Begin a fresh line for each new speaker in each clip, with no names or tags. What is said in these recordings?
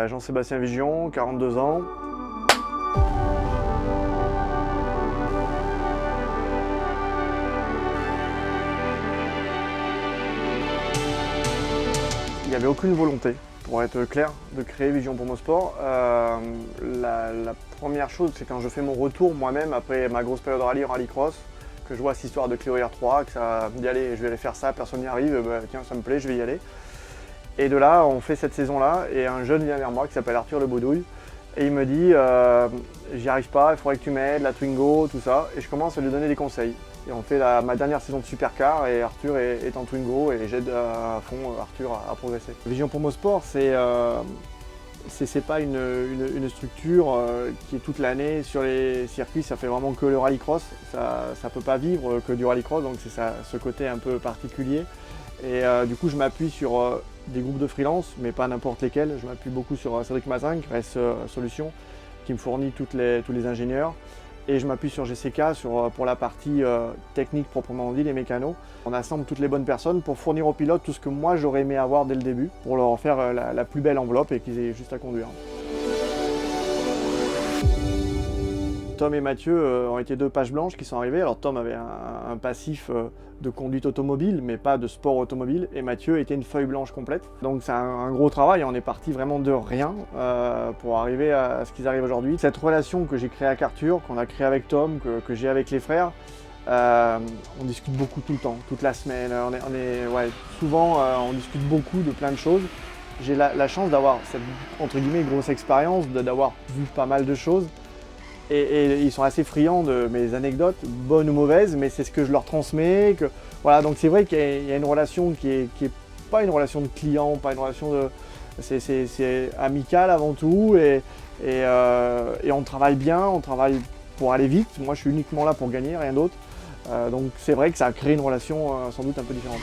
Jean-Sébastien Vigion, 42 ans. Il n'y avait aucune volonté, pour être clair, de créer Vigion pour Mosport. La première chose, c'est quand je fais mon retour moi-même après ma grosse période rallye, rallycross, que je vois cette histoire de Clio R3, que ça me dit allez, je vais aller faire ça, personne n'y arrive, bah, tiens, ça me plaît, je vais y aller. Et de là, on fait cette saison-là, et un jeune vient vers moi qui s'appelle Arthur Le Baudouille, et il me dit j'y arrive pas, il faudrait que tu m'aides, la Twingo, tout ça. Et je commence à lui donner des conseils. Et on fait ma dernière saison de Supercar, et Arthur est en Twingo, et j'aide à fond Arthur à progresser. Vigion pour Mosport, c'est pas une structure qui est toute l'année sur les circuits, ça fait vraiment que le rallycross. Ça ne peut pas vivre que du rallycross, donc c'est ce côté un peu particulier. Et du coup, je m'appuie sur des groupes de freelance, mais pas n'importe lesquels. Je m'appuie beaucoup sur Cédric Mazin, RS Solutions, qui me fournit tous les ingénieurs. Et je m'appuie sur GCK pour la partie technique proprement dit, les mécanos. On assemble toutes les bonnes personnes pour fournir aux pilotes tout ce que moi j'aurais aimé avoir dès le début, pour leur faire la plus belle enveloppe et qu'ils aient juste à conduire. Tom et Mathieu ont été deux pages blanches qui sont arrivés. Alors Tom avait un passif de conduite automobile, mais pas de sport automobile. Et Mathieu était une feuille blanche complète. Donc c'est un gros travail. On est parti vraiment de rien pour arriver à ce qu'ils arrivent aujourd'hui. Cette relation que j'ai créée avec Arthur, qu'on a créée avec Tom, que j'ai avec les frères, on discute beaucoup tout le temps, toute la semaine. Souvent, on discute beaucoup de plein de choses. J'ai la chance d'avoir cette entre guillemets grosse expérience, d'avoir vu pas mal de choses. Et ils sont assez friands de mes anecdotes, bonnes ou mauvaises, mais c'est ce que je leur transmets. Voilà, donc c'est vrai qu'il y a une relation qui est pas une relation de client, pas une relation de... C'est amical avant tout, et on travaille bien, on travaille pour aller vite. Moi, je suis uniquement là pour gagner, rien d'autre. Donc c'est vrai que ça a créé une relation sans doute un peu différente.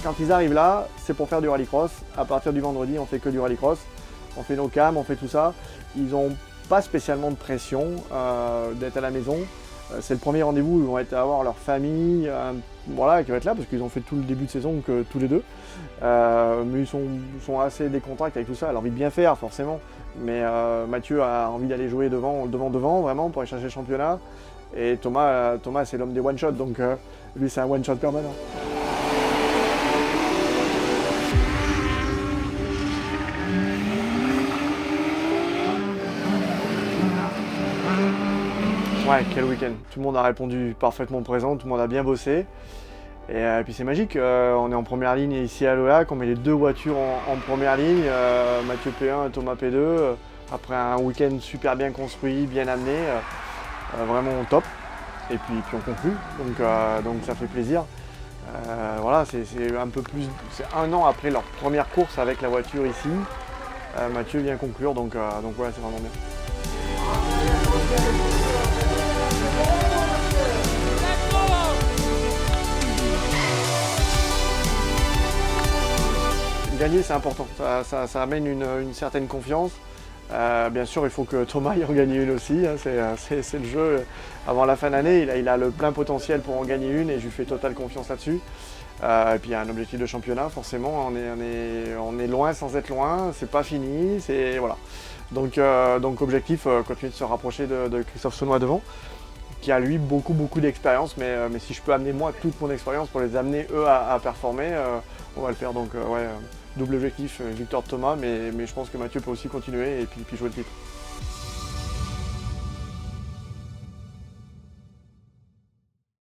Quand ils arrivent là, c'est pour faire du rallycross. À partir du vendredi, on fait que du rallycross. On fait nos cams, on fait tout ça. Ils n'ont pas spécialement de pression d'être à la maison. C'est le premier rendez-vous où ils vont avoir leur famille voilà, qui va être là parce qu'ils ont fait tout le début de saison que tous les deux. Mais ils sont assez décontractés avec tout ça. Elle a envie de bien faire forcément. Mais Mathieu a envie d'aller jouer devant vraiment pour aller chercher le championnat. Et Thomas c'est l'homme des one-shots, donc lui c'est un one-shot permanent. Ouais, quel week-end. Tout le monde a répondu parfaitement présent, tout le monde a bien bossé. Et puis c'est magique, on est en première ligne ici à l'OAC, on met les deux voitures en première ligne, Mathieu P1 et Thomas P2, après un week-end super bien construit, bien amené, vraiment top. Et puis on conclut, donc ça fait plaisir. Voilà, c'est un peu plus, c'est un an après leur première course avec la voiture ici. Mathieu vient conclure, donc voilà, c'est vraiment bien. Gagner, c'est important, ça amène une certaine confiance. Bien sûr, il faut que Thomas y en gagne une aussi, hein. C'est le jeu. Avant la fin d'année, il a le plein potentiel pour en gagner une et je lui fais totale confiance là-dessus. Et puis il y a un objectif de championnat, forcément, on est loin sans être loin, c'est pas fini, voilà. Donc objectif, continuer de se rapprocher de Christophe Saunois devant, qui a lui beaucoup d'expérience, mais si je peux amener moi toute mon expérience pour les amener eux à performer, on va le faire. Donc ouais, double objectif, victoire de Thomas, mais je pense que Mathieu peut aussi continuer et puis jouer le titre.